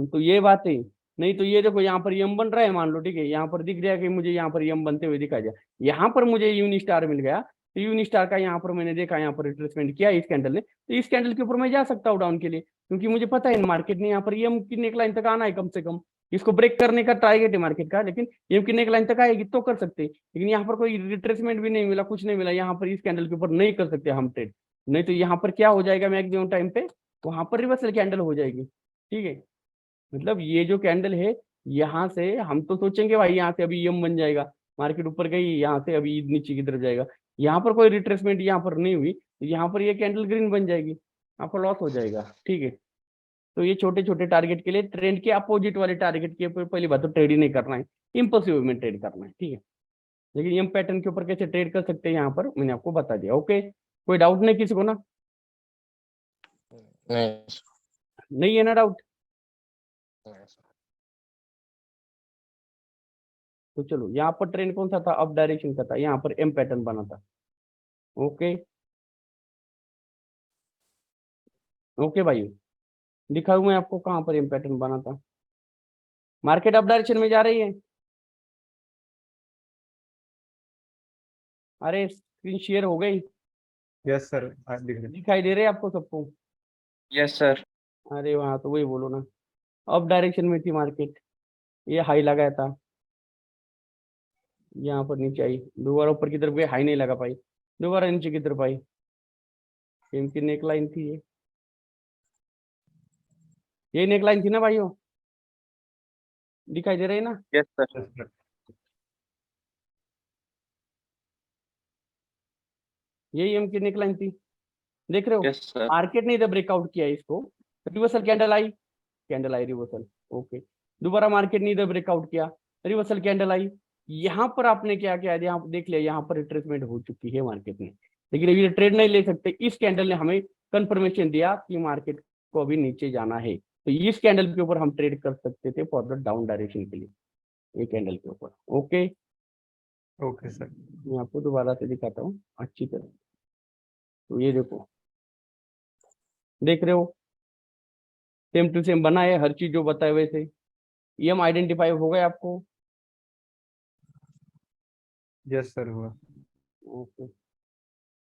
तो ये बात है। नहीं तो ये देखो, यहाँ पर यम बन रहा है मान लो, ठीक है, यहाँ पर दिख रहा है कि मुझे यहाँ पर यम बनते हुए दिखाई दिया, यहाँ पर मुझे यूनि स्टार मिल गया, तो यूनि स्टार का यहाँ पर मैंने देखा, यहाँ पर रिट्रेसमेंट किया इस कैंडल ने, तो इस कैंडल के ऊपर मैं जा सकता हूँ डाउन के लिए, क्योंकि मुझे पता है मार्केट ने यहाँ पर यम की नेक लाइन तक आना है कम से कम, इसको ब्रेक करने का टारगेट है मार्केट का, लेकिन यम की नेक लाइन तक आएगी तो कर सकते हैं, लेकिन यहाँ पर कोई रिट्रेसमेंट भी नहीं मिला, कुछ नहीं मिला, यहाँ पर इस कैंडल के ऊपर नहीं कर सकते हम ट्रेड। नहीं तो यहाँ पर क्या हो जाएगा मैक्सिमम टाइम पे, वहां पर रिवर्सल कैंडल हो जाएगी, ठीक है। मतलब ये जो कैंडल है, यहाँ से हम तो सोचेंगे भाई यहाँ से अभी यम बन जाएगा, मार्केट ऊपर गई, यहाँ से अभी नीचे की तरफ जाएगा, यहाँ पर कोई रिट्रेसमेंट यहाँ पर नहीं हुई, तो यहाँ पर ये कैंडल ग्रीन बन जाएगी, आपको लॉस हो जाएगा, ठीक है। तो ये छोटे छोटे टारगेट के लिए, ट्रेंड के अपोजिट वाले टारगेट के ऊपर पहली बात तो ट्रेड ही नहीं करना है, इम्पल्सिव में ट्रेड करना है, ठीक है। लेकिन एम पैटर्न के ऊपर कैसे ट्रेड कर सकते हैं यहाँ पर मैंने आपको बता दिया। ओके, कोई डाउट नहीं किसी को ना, नहीं नहीं है ना डाउट, सर। तो चलो यहाँ पर ट्रेंड कौन सा था, अप डायरेक्शन का था, यहाँ पर एम पैटर्न बना था। ओके, ओके भाई, दिखाऊं मैं आपको कहाँ पर एम पैटर्न बना था, मार्केट अप डायरेक्शन में जा रही है, अरे स्क्रीन शेयर हो गई, यस सर, दिख रहे। दिखाई दे रहे हैं आपको सबको, यस सर। अरे वहाँ तो वही बोलो ना, अप डायरेक्शन में थी मार्केट, ये हाई लगाया था, यहाँ पर नीचे आई, दोबारा ऊपर की तरफ गई, हाई नहीं लगा पाई, दोबारा नीचे की तरफ आई, सेम की नेक लाइन थी ये नेक लाइन थी ना भाइयों, दिखाई दे रही है ना। Yes sir. Yes sir. यही एम की नेकलाइन थी, देख रहे हो। Yes sir. मार्केट ने इधर ब्रेकआउट किया इसको, रिवर्सल कैंडल आई, कैंडल आई रिवर्सल, ओके। दोबारा मार्केट ने इधर ब्रेकआउट किया, रिवर्सल कैंडल आई। यहाँ पर आपने क्या किया, यहाँ देख लिया, यहाँ पर रिट्रेसमेंट हो चुकी है मार्केट में, लेकिन अभी ट्रेड नहीं ले सकते। इस कैंडल ने हमें कंफर्मेशन दिया कि मार्केट को अभी नीचे जाना है, तो इस कैंडल के ऊपर हम ट्रेड कर सकते थे फॉर द डाउन डायरेक्शन के लिए, ये कैंडल के ऊपर। Okay, okay sir. मैं आपको दोबारा से दिखाता हूँ अच्छी तरह। तो ये देखो, देख रहे हो, सेम टू सेम बना है, हर चीज जो बताए हुए थे। EM आइडेंटिफाई हो गए आपको? यस सर हुआ। ओके,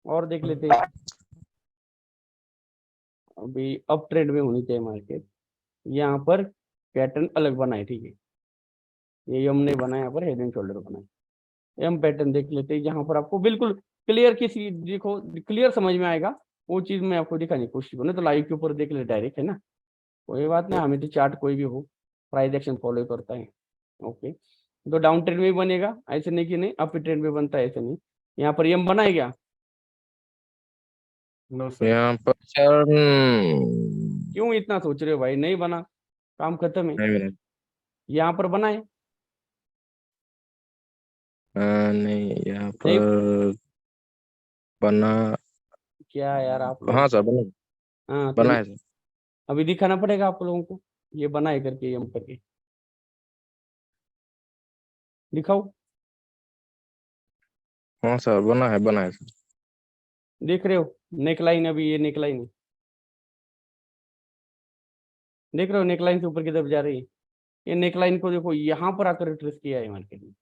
और देख लेते हैं। अभी अप ट्रेंड में होनी चाहिए मार्केट, यहाँ पर पैटर्न अलग बना है, ठीक है। ये हमने बनाया, यहाँ पर हेड एंड शोल्डर बना है। एम पैटर्न देख लेते हैं, यहाँ पर आपको बिल्कुल क्लियर किसी देखो क्लियर समझ में आएगा, वो चीज मैं आपको दिखाने की कोशिश करूँ। तो लाइव के ऊपर देख ले डायरेक्ट, है ना, कोई बात नहीं, हमें तो चार्ट कोई भी हो, प्राइस एक्शन फॉलो करता है। ओके, तो डाउन ट्रेंड में भी बनेगा, ऐसे नहीं कि नहीं अप ट्रेंड में बनता है, ऐसे नहीं। यहाँ पर एम बना है क्या? No sir. यहाँ पर सर क्यों इतना सोच रहे हो भाई, नहीं बना, काम खत्म है। नहीं बना। यहाँ पर बना है? नहीं यहाँ नहीं पर बना। क्या यार आप लोग, हाँ सर बना, हाँ बना तो है सर। अभी दिखाना पड़ेगा आप लोगों को, ये बना है करके, एम करके दिखाओ। हाँ सर बना है सर। देख रहे हो नेकलाइन, अभी ये नेकलाइन है, देख रहे हो नेकलाइन से ऊपर की तरफ जा रही है। ये नेकलाइन को देखो, यहाँ पर आकर रिट्रेस किया है मार्केट में,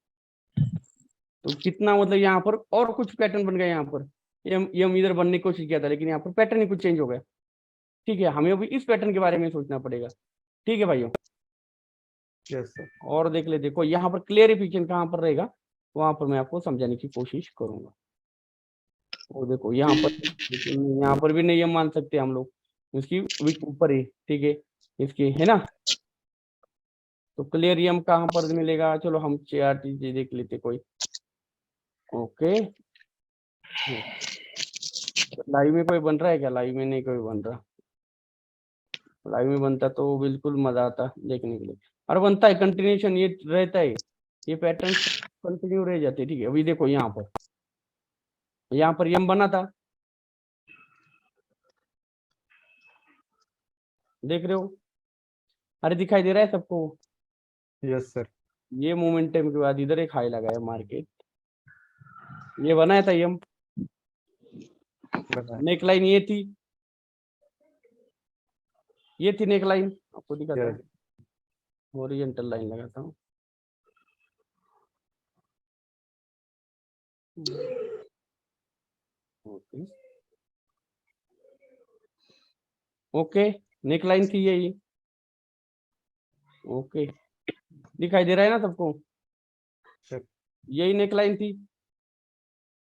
तो कितना मतलब यहाँ पर और कुछ पैटर्न बन गया। यहाँ पर ये हम इधर बनने की कोशिश किया था, लेकिन यहाँ पर पैटर्न ही कुछ चेंज हो गया, ठीक है। हमें अभी इस पैटर्न के बारे में सोचना पड़ेगा, ठीक है भाइयों। Yes sir. और देख ले, देखो यहाँ पर क्लियरिफिकेशन कहाँ पर रहेगा, वहां पर मैं आपको समझाने की कोशिश करूंगा। वो देखो यहाँ पर भी नहीं हम मान सकते हम लोग, इसकी विक ऊपर ही, ठीक है, इसकी, है ना। तो क्लियर यम कहाँ पर मिलेगा, चलो हम चार्ट देख लेते कोई। ओके, लाइव में कोई बन रहा है क्या? लाइव में नहीं कोई बन रहा, लाइव में बनता तो बिल्कुल मजा आता देखने के लिए, और बनता है कंटिन्यूशन, ये रहता है, ये पैटर्न कंटिन्यू रह जाते, ठीक है। अभी देखो यहाँ पर यम बना था, देख रहे हो, अरे दिखाई दे रहा है सबको? Yes sir. ये मोमेंटम के बाद इधर एक हाई लगाया मार्केट, ये बनाया था यम, नेकलाइन ये थी, ये थी नेकलाइन, आपको दिखाता हूँ, हॉरिजॉन्टल लाइन लगाता हूँ। ओके ओके, नेकलाइन थी यही, ओके, दिखाई दे रहा है ना सबको? सर। यही नेकलाइन थी।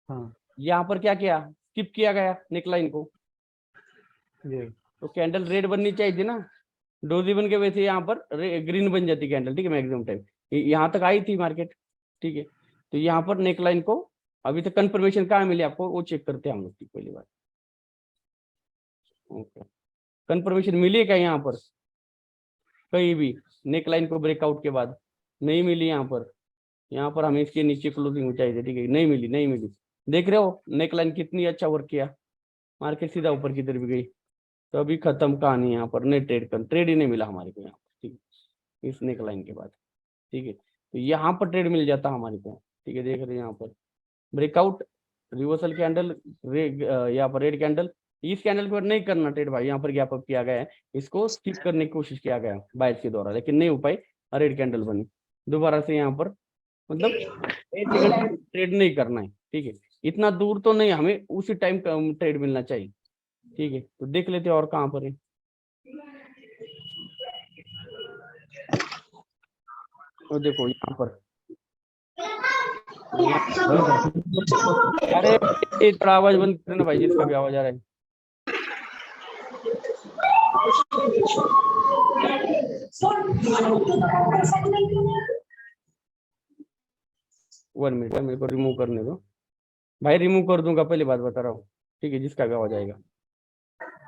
हाँ। यहाँ पर क्या किया, स्किप किया गया नेकलाइन को, ये तो कैंडल रेड बननी चाहिए थी ना, डोजी बन के वैसे यहाँ पर ग्रीन बन जाती कैंडल, ठीक है, मैक्सिमम टाइम यहाँ तक आई थी मार्केट, ठीक है। तो यहाँ पर नेकलाइन को अभी तक कंफर्मेशन कहाँ मिली आपको, वो चेक करते हैं हम लोग की पहली बार। ओके, कंफर्मेशन मिली है क्या यहाँ पर कहीं भी नेकलाइन को ब्रेकआउट के बाद? नहीं मिली यहाँ पर हमें इसके नीचे क्लोजिंग हो चाहिए, ठीक है, नहीं मिली, नहीं मिली। देख रहे हो नेकलाइन कितनी अच्छा वर्क किया, मार्केट सीधा ऊपर की तरफ गई, तो अभी खत्म कहानी, यहाँ पर नहीं ट्रेड ही नहीं मिला हमारे को यहाँ पर, ठीक है, इस नेकलाइन के बाद, ठीक है। तो यहाँ पर ट्रेड मिल जाता हमारे को, ठीक है। देख रहे हैं यहाँ पर ब्रेकआउट, रिवर्सल कैंडल, यहाँ पर रेड कैंडल, इस कैंडल पर नहीं करना ट्रेड भाई, यहाँ पर गैप अप किया गया है, इसको स्किप करने की कोशिश किया गया बाइस के द्वारा, लेकिन नहीं हो पाई, रेड कैंडल बनी। दोबारा से यहाँ पर मतलब ट्रेड नहीं करना है, ठीक है, इतना दूर तो नहीं, हमें उसी टाइम ट्रेड मिलना चाहिए, ठीक है। तो देख लेते हैं और कहाँ पर है, तो देखो यहाँ पर, अरे थोड़ा आवाज बंद करना भाई, जिसका भी आवाज आ रहा है। वन मिनट, मेरे को रिमूव करने दो। भाई रिमूव कर दूंगा, पहली बात बता रहा हूँ, ठीक है, जिसका भी हो जाएगा,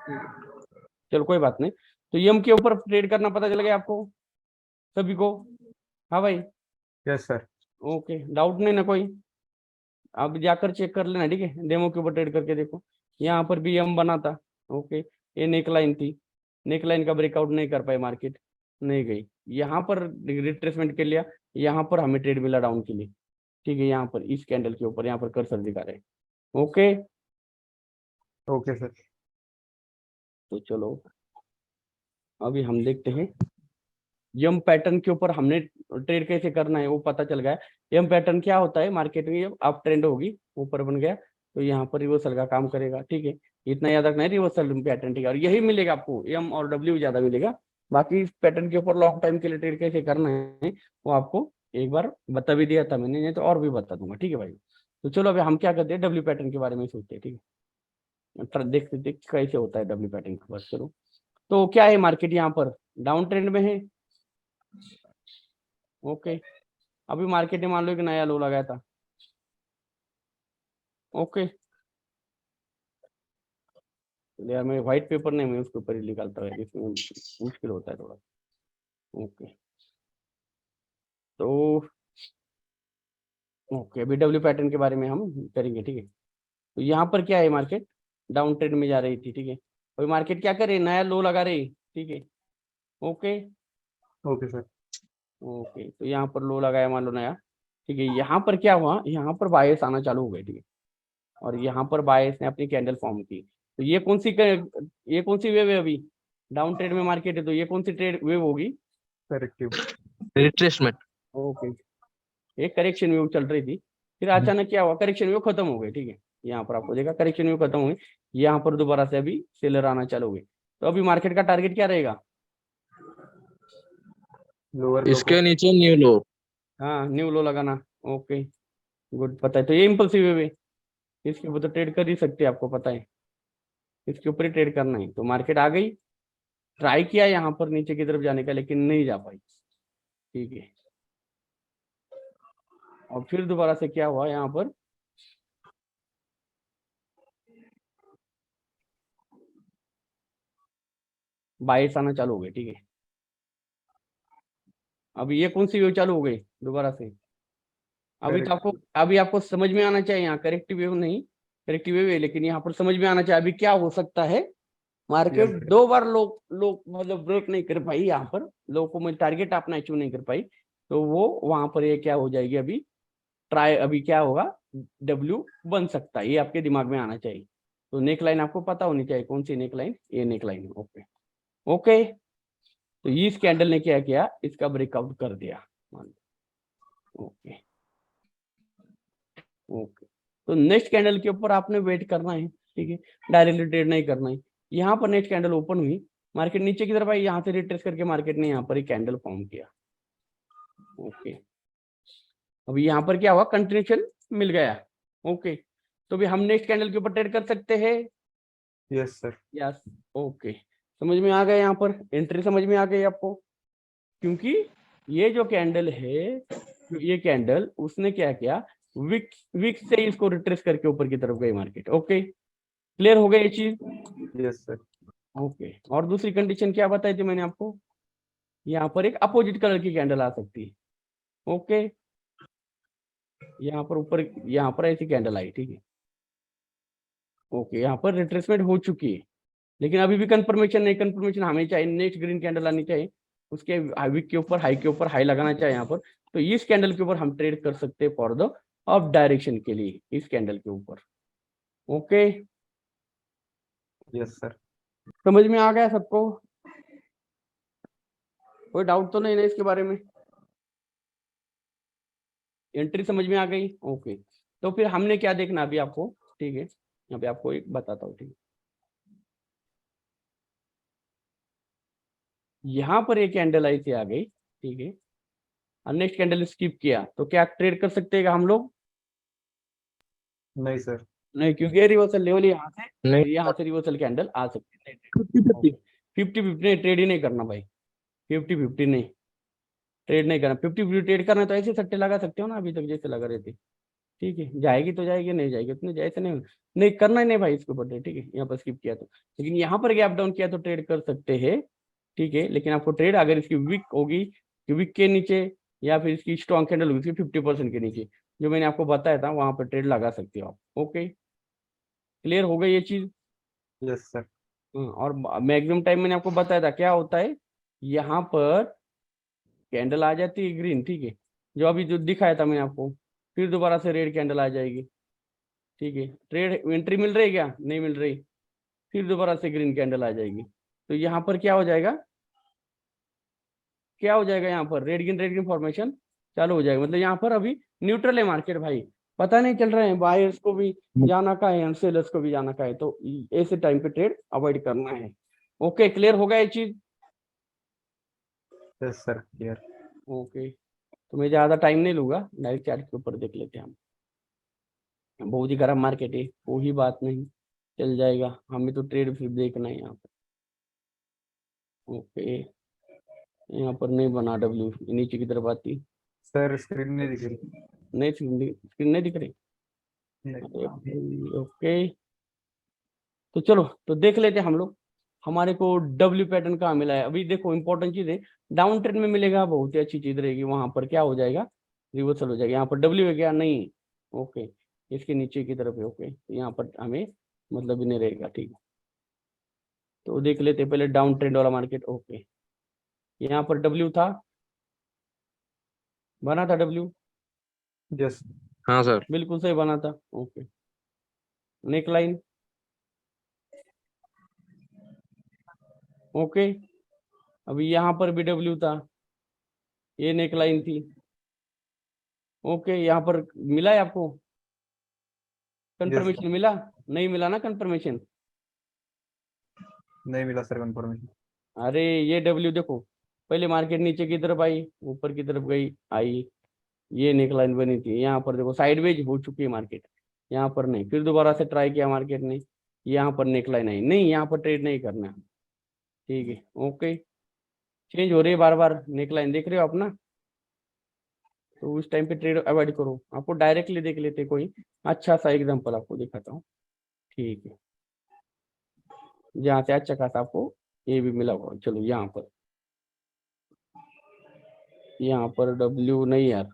ठीक है। चलो कोई बात नहीं। तो यम के ऊपर ट्रेड करना पता चल गया आपको सभी को? हाँ भाई, यस सर। ओके, डाउट नहीं ना कोई? आप जाकर चेक कर लेना, ठीक है, डेमो के ऊपर ट्रेड करके देखो। यहाँ पर भी यम बना था, ओके, ये नेक लाइन थी, नेक लाइन का ब्रेकआउट नहीं कर पाई मार्केट, नहीं गई, यहाँ पर रिट्रेसमेंट के लिया, यहाँ पर हमें ट्रेड मिला डाउन के लिए, ठीक है, यहाँ पर इस कैंडल के ऊपर, यहाँ पर कर्सर दिखा रहे हैं, ओके। Okay sir. तो चलो अभी हम देखते हैं यम पैटर्न के ऊपर हमने ट्रेड कैसे करना है वो पता चल गया है। यम पैटर्न क्या होता है, मार्केट में जब अप ट्रेंड होगी, ऊपर बन गया, तो यहाँ पर रिवर्सल का काम करेगा, ठीक है, इतना याद रखना है, रिवर्सल पैटर्न, ठीक है, और यही मिलेगा आपको, एम और डब्ल्यू ज्यादा मिलेगा। बाकी इस पैटर्न के ऊपर लॉन्ग टाइम के लिए ट्रेड कैसे करना है वो आपको एक बार बता भी दिया था मैंने, नहीं तो और भी बता दूंगा, ठीक है भाई। तो चलो अभी हम क्या करते हैं, डब्ल्यू पैटर्न के बारे में सोचते हैं, ठीक है, देखते कैसे होता है डब्ल्यू पैटर्न के बाद। चलो, तो क्या है, मार्केट यहाँ पर डाउन ट्रेंड में है, ओके, अभी मार्केट ने मान लो एक नया लो लगाया था, ओके, यार मैं व्हाइट पेपर नहीं, मैं उसके ऊपर ही निकालता हूँ, इसमें मुश्किल होता है थोड़ा, ओके। तो ओके, अभी डब्ल्यू पैटर्न के बारे में हम करेंगे, ठीक है। तो यहाँ पर क्या है, मार्केट डाउन ट्रेंड में जा रही थी, ठीक है, अभी मार्केट क्या करे, नया लो लगा रही, ठीक है, ओके, ओके सर। ओके, तो यहाँ पर लो लगाया मान लो नया, ठीक है, यहाँ पर क्या हुआ, यहाँ पर बायर्स आना चालू हो गए, ठीक है, और यहाँ पर बायर्स ने अपनी कैंडल फॉर्म की, तो ये कौन सी वेव है, अभी डाउन ट्रेंड में मार्केट है, तो ये कौन सी ट्रेड वेव होगी, करेक्टिव। रिट्रेसमेंट। ओके, एक करेक्शन वेव चल रही थी, फिर अचानक क्या हुआ, करेक्शन वेव खत्म हो गई, ठीक है, यहाँ पर आपको देखा करेक्शन वेव खत्म हो गई, यहाँ पर दोबारा से अभी सेलर आना चालू हो गए, तो अभी मार्केट का टारगेट क्या रहेगा, लोअर इसके नीचे न्यू लो। हाँ, न्यू लो लगाना, ओके, गुड, पता है, तो ये इम्पल्सिव वेव है, इसके ऊपर तो ट्रेड कर ही सकते हैं, आपको पता है, इसके ऊपर ही ट्रेड करना है। तो मार्केट आ गई, ट्राई किया यहाँ पर नीचे की तरफ जाने का, लेकिन नहीं जा पाई, ठीक है, और फिर दोबारा से क्या हुआ, यहाँ पर बाइस आना चालू हो गए, ठीक है, अभी ये कौन सी वेव चालू हो गई दोबारा से, अभी आपको समझ में आना चाहिए, यहाँ करेक्टिव वेव नहीं, करेक्टिव वेव है, लेकिन यहाँ पर समझ में आना चाहिए अभी क्या हो सकता है, मार्केट Yes. दो बार लोग मतलब ब्रेक नहीं कर पाई, यहाँ पर लोग को टारगेट अपना अचीव नहीं कर पाई, तो वो वहां पर ये क्या हो जाएगी, अभी ट्राई, अभी क्या होगा, डब्ल्यू बन सकता है, ये आपके दिमाग में आना चाहिए। तो नेक लाइन आपको पता होनी चाहिए, कौन सी नेक लाइन, ये नेक लाइन, ओके, ओके। तो इस कैंडल ने क्या किया, इसका ब्रेकआउट कर दिया, ओके, ओके, तो नेक्स्ट कैंडल के ऊपर आपने वेट करना है, ठीक है, डायरेक्टली ट्रेड नहीं करना है। यहाँ पर नेक्स्ट कैंडल ओपन हुई, मार्केट नीचे की तरफ आई, यहाँ से रिट्रेस करके मार्केट ने यहाँ पर एक कैंडल फॉर्म किया, ओके, अभी यहाँ पर क्या हुआ, कंटिन्यूशन मिल गया, ओके, तो अभी हम नेक्स्ट कैंडल के ऊपर ट्रेड कर सकते हैं, यस सर। यस, ओके, समझ में आ गया, यहाँ पर एंट्री समझ में आ गई आपको, क्योंकि ये जो कैंडल है, ये कैंडल उसने क्या किया, विक से इसको रिट्रेस करके ऊपर की तरफ गई मार्केट, ओके, क्लियर हो गई ये चीज, यस सर। ओके। और दूसरी कंडीशन क्या बताई थी मैंने आपको, यहाँ पर एक अपोजिट कलर की कैंडल आ सकती है, ओके, यहाँ पर ऊपर, यहाँ पर ऐसी कैंडल आई, ठीक है, ओके, यहाँ पर रिट्रेसमेंट हो चुकी है, लेकिन अभी भी कंफर्मेशन नहीं, कंफर्मेशन हमें चाहिए, नेक्स्ट ग्रीन कैंडल आनी चाहिए, उसके विक के ऊपर, हाई के ऊपर हाई लगाना चाहिए यहाँ पर, तो इस कैंडल के ऊपर हम ट्रेड कर सकते हैं फॉर द अप डायरेक्शन के लिए, इस कैंडल के ऊपर, ओके, यस सर। समझ में आ गया सबको, कोई डाउट तो नहीं ना इसके बारे में, एंट्री समझ में आ गई, ओके। तो फिर हमने क्या देखना अभी आपको, ठीक है, यहाँ पे आपको एक बताता हूँ, ठीक है, यहाँ पर एक कैंडल आई थी आ गई, ठीक है, और नेक्स्ट कैंडल स्किप किया, तो क्या ट्रेड कर सकते हैं हम लोग, नहीं सर। नहीं, क्योंकि ये रिवर्सल लेवल यहाँ से, नहीं, यहाँ से रिवर्सल कैंडल आ सकती है, 50-50 नहीं, ट्रेड ही नहीं करना भाई, 50-50 नहीं, ट्रेड नहीं करना, 50-50 ट्रेड करना तो ऐसे सट्टे लगा सकते हो ना, अभी तक जैसे लगा रहे थे, ठीक है, जाएगी तो जाएगी, नहीं जाएगी तो नहीं जाए, ऐसे नहीं करना ही नहीं भाई इसके ऊपर, ठीक है। यहाँ पर स्किप किया तो, लेकिन यहाँ पर गैप डाउन किया तो ट्रेड कर सकते हैं, ठीक है। लेकिन आपको ट्रेड अगर इसकी वीक होगी, वीक के नीचे या फिर इसकी स्ट्रॉन्ग कैंडल होगी इसकी 50% के नीचे, जो मैंने आपको बताया था, वहां पर ट्रेड लगा सकते हो आप। ओके, क्लियर हो गई ये चीज? Yes sir. और मैक्सिमम टाइम मैंने आपको बताया था क्या होता है, यहाँ पर कैंडल आ जाती है ग्रीन, ठीक है, जो अभी जो दिखाया था मैंने आपको, फिर दोबारा से रेड कैंडल आ जाएगी, ठीक है। ट्रेड एंट्री मिल रही है क्या? नहीं मिल रही, फिर दोबारा से ग्रीन कैंडल आ जाएगी। तो यहाँ पर क्या हो जाएगा, क्या हो जाएगा, यहाँ पर रेड ग्रीन फॉर्मेशन चालू हो जाएगा। मतलब यहाँ पर अभी न्यूट्रल है मार्केट भाई, पता नहीं चल रहे हैं बायर्स को भी जाना का है, सेलर्स को भी जाना का है, तो ऐसे टाइम पे ट्रेड अवॉइड करना है। ओके, क्लियर होगा ये चीज? Yes sir, clear. ओके, तो मैं ज्यादा टाइम नहीं लूंगा, डायरेक्ट चार्ट के ऊपर देख लेते हैं हम। बहुत ही गर्म मार्केट है, कोई बात नहीं, चल जाएगा, हमें तो ट्रेड फिर देखना है यहाँ पर। ओके, यहाँ पर नहीं बना डब्ल्यू, नीचे की तरफ आती, सर स्क्रीन नहीं दिख रही। नहीं स्क्रीन नहीं दिख रही। ओके, तो चलो तो देख लेते हैं हम लोग, हमारे को डब्ल्यू पैटर्न कहाँ मिला है। अभी देखो इंपॉर्टेंट चीज है, डाउन ट्रेंड में मिलेगा, बहुत ही अच्छी चीज रहेगी, वहां पर क्या हो जाएगा, रिवर्सल हो जाएगा। यहाँ पर डब्ल्यू है क्या? नहीं। ओके, इसके नीचे की तरफ है। ओके, तो यहाँ पर हमें मतलब ही नहीं रहेगा, ठीक है। तो देख लेते हैं पहले डाउन ट्रेंड वाला मार्केट। ओके, यहाँ पर डब्ल्यू था, बना था डब्ल्यू, यस। हाँ सर। बिल्कुल सही बना था। ओके, नेक लाइन, ओके, अभी यहाँ पर भी डब्ल्यू था, ये नेक लाइन थी। ओके, यहाँ पर मिला है आपको कंफर्मेशन? मिला? नहीं मिला ना कंफर्मेशन? नहीं मिला सर कंफर्मेशन। अरे ये डब्ल्यू देखो, पहले मार्केट नीचे की तरफ आई, ऊपर की तरफ गई, आई, ये नेक लाइन बनी थी, यहाँ पर देखो साइडवेज हो चुकी है मार्केट, यहाँ पर नहीं, फिर दोबारा से ट्राई किया मार्केट ने, यहाँ पर नेक लाइन आई, नहीं यहाँ पर ट्रेड नहीं करना, ठीक है। ओके, चेंज हो रही है बार बार नेक लाइन, देख रहे हो आप ना, तो उस टाइम पे ट्रेड अवॉइड करो। आपको डायरेक्टली देख लेते कोई अच्छा सा एग्जांपल आपको दिखाता हूँ, ठीक है, जहाँ से अच्छा खासा आपको ये भी मिला होगा। चलो यहाँ पर डब्ल्यू नहीं यार,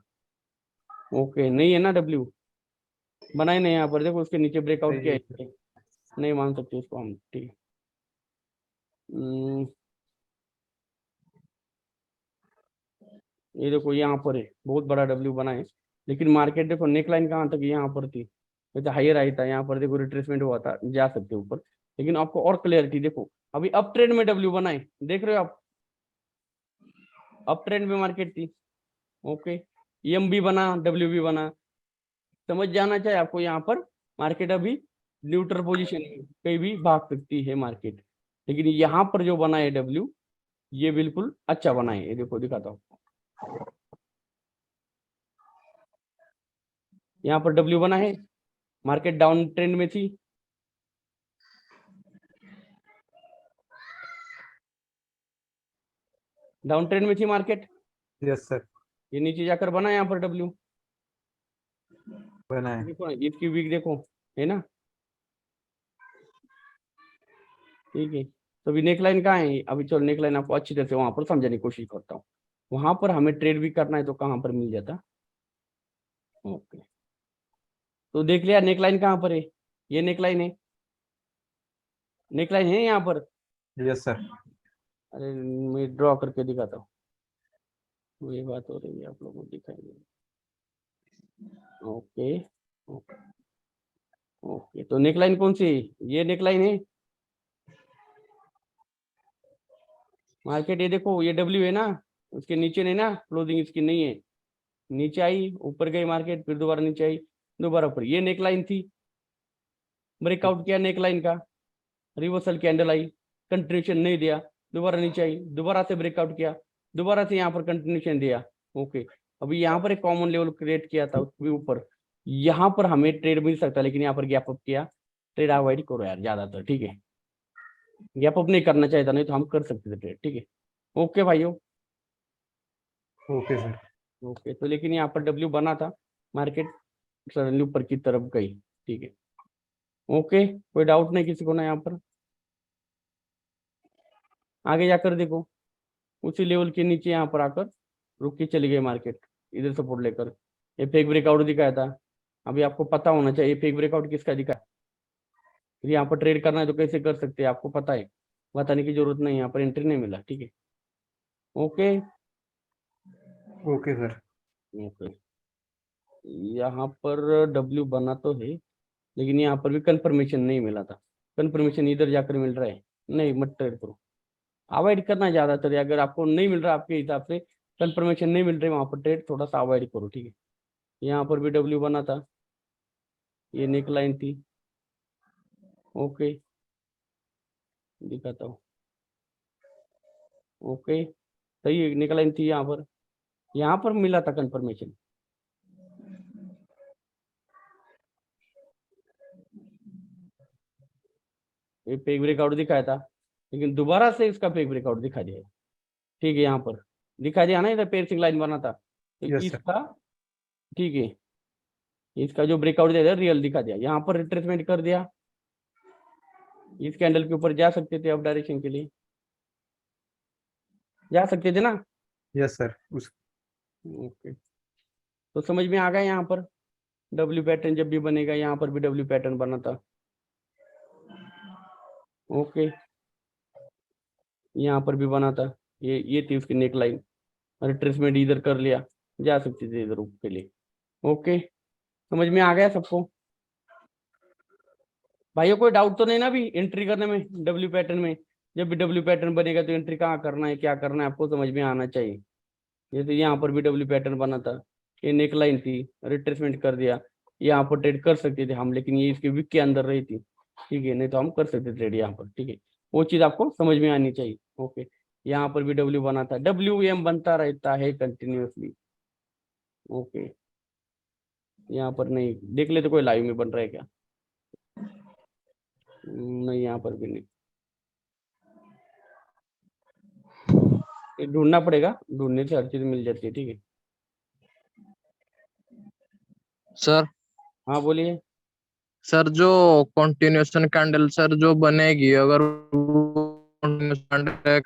ओके नहीं है ना डब्ल्यू, बनाए नहीं, यहाँ पर देखो उसके नीचे ब्रेकआउट किया है, नहीं मान सकते उसको हम, ठीक है। ये देखो यहाँ पर है, बहुत बड़ा डब्ल्यू बना है, लेकिन मार्केट देखो नेकलाइन कहाँ तक यहाँ पर थी, तो हायर आई था, यहाँ पर देखो रिट्रेसमेंट हुआ था, जा सकते ऊपर। लेकिन आपको और क्लियरिटी देखो, अभी अप ट्रेंड में डब्ल्यू बनाए, देख रहे हो आप, अप ट्रेंड में मार्केट थी। ओके, एम भी बना, डब्ल्यू भी बना, समझ जाना चाहिए आपको, यहाँ पर मार्केट अभी न्यूट्रल पोजीशन में कहीं भी भाग सकती है मार्केट, लेकिन यहाँ पर जो बना है डब्ल्यू, ये बिल्कुल अच्छा बना है। ये देखो दिखाता हूँ, यहाँ पर डब्ल्यू बना है, मार्केट डाउन ट्रेंड में थी, डाउन ट्रेंड में थी मार्केट, यस सर। ये नीचे जाकर बना यहाँ पर डब्ल्यू, बना है। देखो इसकी वीक देखो, है ना, ठीक है। तो अभी नेक लाइन कहाँ है? अभी चलो नेक लाइन आपको अच्छी तरह से वहां पर समझाने की कोशिश करता हूँ, वहां पर हमें ट्रेड भी करना है तो कहाँ पर मिल जाता। ओके, तो देख लिया नेक लाइन कहाँ पर है, ये नेक लाइन है, नेक लाइन है यहाँ पर। Yes sir. अरे मैं ड्रॉ करके दिखाता हूँ, ये बात हो रही है, आप लोगों को दिखाएंगे। ओके ओके ओके, तो नेक लाइन कौन सी है? ये नेक लाइन है मार्केट, ये देखो ये डब्ल्यू है ना, उसके नीचे नहीं ना, क्लोजिंग इसकी नहीं है, नीचे आई, ऊपर गई मार्केट, फिर दोबारा नीचे आई, दोबारा ऊपर, ये नेक लाइन थी, ब्रेकआउट किया नेक लाइन का, रिवर्सल कैंडल आई, कंटिन्यूशन नहीं दिया, दोबारा नीचे आई, दोबारा से ब्रेकआउट किया, दोबारा से यहाँ पर कंटिन्यूशन दिया। ओके, अभी यहाँ पर एक कॉमन लेवल क्रिएट किया था उसके ऊपर, यहाँ पर हमें ट्रेड मिल सकता है, लेकिन यहाँ पर गैप अप किया, ट्रेड अवॉइड करो यार ज्यादातर, ठीक है, गैप अप नहीं करना चाहिए था, नहीं तो हम कर सकते थे ट्रेड, ठीक है। ओके भाइयों, ओके सर। ओके, तो लेकिन यहाँ पर डब्ल्यू बना था मार्केट, सडनली ऊपर की तरफ गई, ठीक है। ओके, कोई डाउट नहीं किसी को ना यहाँ पर? आगे जाकर देखो, उसी लेवल के नीचे यहाँ पर आकर रुक के चली गई मार्केट, इधर सपोर्ट लेकर। ये फेक ब्रेकआउट दिखाया था, अभी आपको पता होना चाहिए फेक ब्रेकआउट किसका दिखा। फिर यहाँ पर ट्रेड करना है तो कैसे कर सकते हैं, आपको पता है, बताने की जरूरत नहीं, यहाँ पर एंट्री नहीं मिला, ठीक है। Okay okay sir. ओके, यहाँ पर डब्ल्यू बना तो है, लेकिन यहाँ पर भी कंफर्मेशन नहीं मिला था। कंफर्मेशन इधर जाकर मिल रहा है, नहीं मत ट्रेड करो, अवॉइड करना ज्यादातर। अगर आपको नहीं मिल रहा, आपके हिसाब से कंफर्मेशन नहीं मिल रही वहां पर ट्रेड थोड़ा सा अवॉइड करो, ठीक है। यहाँ पर भी डब्ल्यू बना था, ये नेक लाइन थी। ओके, दिखाता हूँ। ओके, सही है, नेक लाइन थी यहाँ पर मिला था कंफर्मेशन। ये फेक ब्रेकआउट दिखाया था, लेकिन दोबारा से इसका फेक ब्रेकआउट दिखा दिया, ठीक है। यहाँ पर दिखा दिया ना, इधर पेयरसिंग लाइन बना था, तो Yes, sir. इसका, ठीक है, इसका जो ब्रेकआउट दिया रियल दिखा दिया, यहाँ पर रिट्रेसमेंट कर दिया। इस कैंडल के ऊपर जा सकते थे, अप डायरेक्शन के लिए जा सकते थे ना। Yes sir. उस ओके, तो समझ में आ गया। यहाँ पर डब्ल्यू पैटर्न जब भी बनेगा, यहाँ पर भी डब्ल्यू पैटर्न बना था। ओके, यहाँ पर भी बना था, ये थी उसकी नेक लाइन, रिट्रेसमेंट इधर कर लिया, जा सकते थे इधर के लिए। ओके, समझ में आ गया सबको भाइयों? कोई डाउट तो नहीं ना अभी एंट्री करने में डब्ल्यू पैटर्न में? जब भी डब्ल्यू पैटर्न बनेगा तो एंट्री कहाँ करना है, क्या करना है, आपको समझ में आना चाहिए। जैसे यहाँ पर भी डब्ल्यू पैटर्न बना था, ये नेक लाइन थी, रिट्रेसमेंट कर दिया, यहाँ पर ट्रेड कर सकते थे हम, लेकिन ये इसके वीक के अंदर रही थी, ठीक है, नहीं तो हम कर सकते ट्रेड यहाँ पर, ठीक है। वो चीज आपको समझ में आनी चाहिए। ओके, यहाँ पर भी डब्ल्यू बना था, डब्ल्यू एम बनता रहता है कंटिन्यूसली। ओके, यहाँ पर नहीं, देख ले तो कोई लाइव में बन रहा है क्या? नहीं, यहाँ पर भी नहीं, ये ढूंढना पड़ेगा, ढूंढने से हर चीज मिल जाती है, ठीक है। सर हाँ बोलिए। सर जो कंटिन्यूएशन कैंडल सर जो बनेगी, अगर कैंडल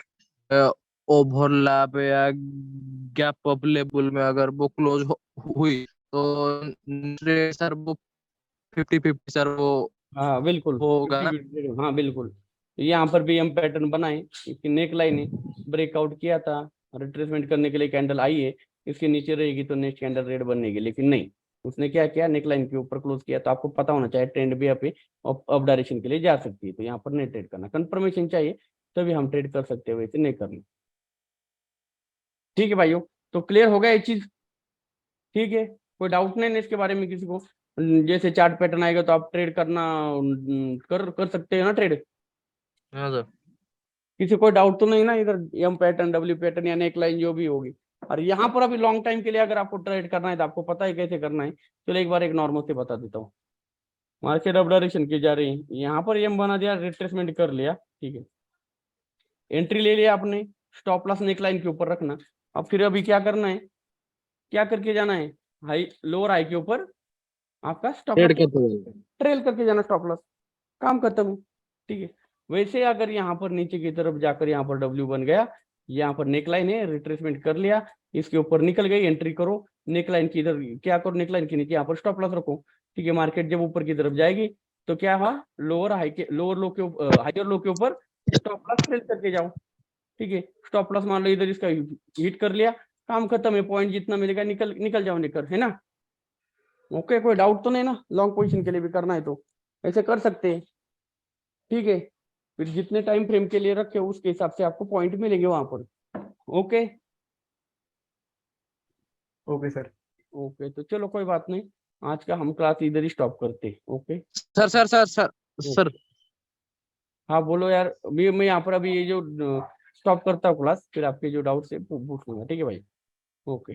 ओवरलैप या गैप अप लेवल में अगर वो क्लोज हुई तो सर वो 50-50 सर वो हाँ बिल्कुल, होगा ना? 50-50, हाँ बिल्कुल। यहाँ पर भी हम पैटर्न बनाए, इसकी नेक लाइन है, ब्रेकआउट किया था, रिट्रेसमेंट करने के लिए कैंडल आई है, इसके नीचे रहेगी तो नेक्स्ट कैंडल रेड बनेगी, लेकिन नहीं, उसने क्या किया, नेक लाइन के ऊपर क्लोज किया। तो आपको पता होना चाहिए ट्रेंड भी अप डायरेक्शन के लिए जा सकती है, तो यहाँ पर नहीं ट्रेड करना, कंफर्मेशन चाहिए तभी हम ट्रेड कर सकते हैं, वैसे नहीं करना, ठीक है भाइयों? तो क्लियर हो गया ये चीज, ठीक है? कोई डाउट नहीं है इसके बारे में किसी को? जैसे चार्ट पैटर्न आएगा तो आप ट्रेड करना कर सकते हो ना ट्रेड, हाँ सर। किसी कोई डाउट तो नहीं ना इधर? एम पैटर्न, डब्ल्यू पैटर्न या नेक लाइन जो भी होगी। और यहाँ पर अभी लॉन्ग टाइम के लिए अगर आपको ट्रेड करना है तो आपको पता है कैसे करना है। चलो एक बार एक नॉर्मल से बता देता हूँ। मार्केट अप डायरेक्शन की जा रही है, यहाँ पर एम बना दिया, रिट्रेसमेंट कर लिया, ठीक है, एंट्री ले लिया आपने, स्टॉप लॉस नेक लाइन के ऊपर रखना। अब फिर अभी क्या करना है, क्या करके जाना है, हाई लोअर हाई के ऊपर आपका स्टॉप लॉस ट्रेल करके जाना, स्टॉप लॉस, काम खत्म, ठीक है। वैसे अगर यहाँ पर नीचे की तरफ जाकर यहाँ पर डब्ल्यू बन गया, यहाँ पर नेक लाइन है, रिट्रेसमेंट कर लिया, इसके ऊपर निकल गई, एंट्री करो, नेक लाइन की इधर क्या करो, नेक लाइन के नीचे यहाँ पर स्टॉप लॉस रखो, ठीक है। मार्केट जब ऊपर की तरफ जाएगी तो क्या हुआ, लोअर लो के ऊपर, हायर लो के ऊपर स्टॉप लॉस ट्रेल करके जाओ, ठीक है। स्टॉप लॉस मान लो इधर इसका हिट कर लिया, काम खत्म है, पॉइंट जितना मिलेगा निकल जाओ निकल, है ना? ओके, कोई डाउट तो नहीं ना? लॉन्ग पोजीशन के लिए भी करना है तो ऐसे कर सकते हैं, ठीक है। फिर जितने टाइम फ्रेम के लिए रखे हो उसके हिसाब से आपको पॉइंट मिलेंगे वहां पर। Okay okay sir. ओके, तो चलो कोई बात नहीं, आज का हम क्लास इधर ही स्टॉप करते हैं। Okay, sir sir sir sir sir हाँ बोलो यार, अभी मैं यहाँ पर अभी ये जो स्टॉप करता हूँ क्लास, फिर आपके जो डाउट्स है पूछ लूंगा, ठीक है भाई? ओके।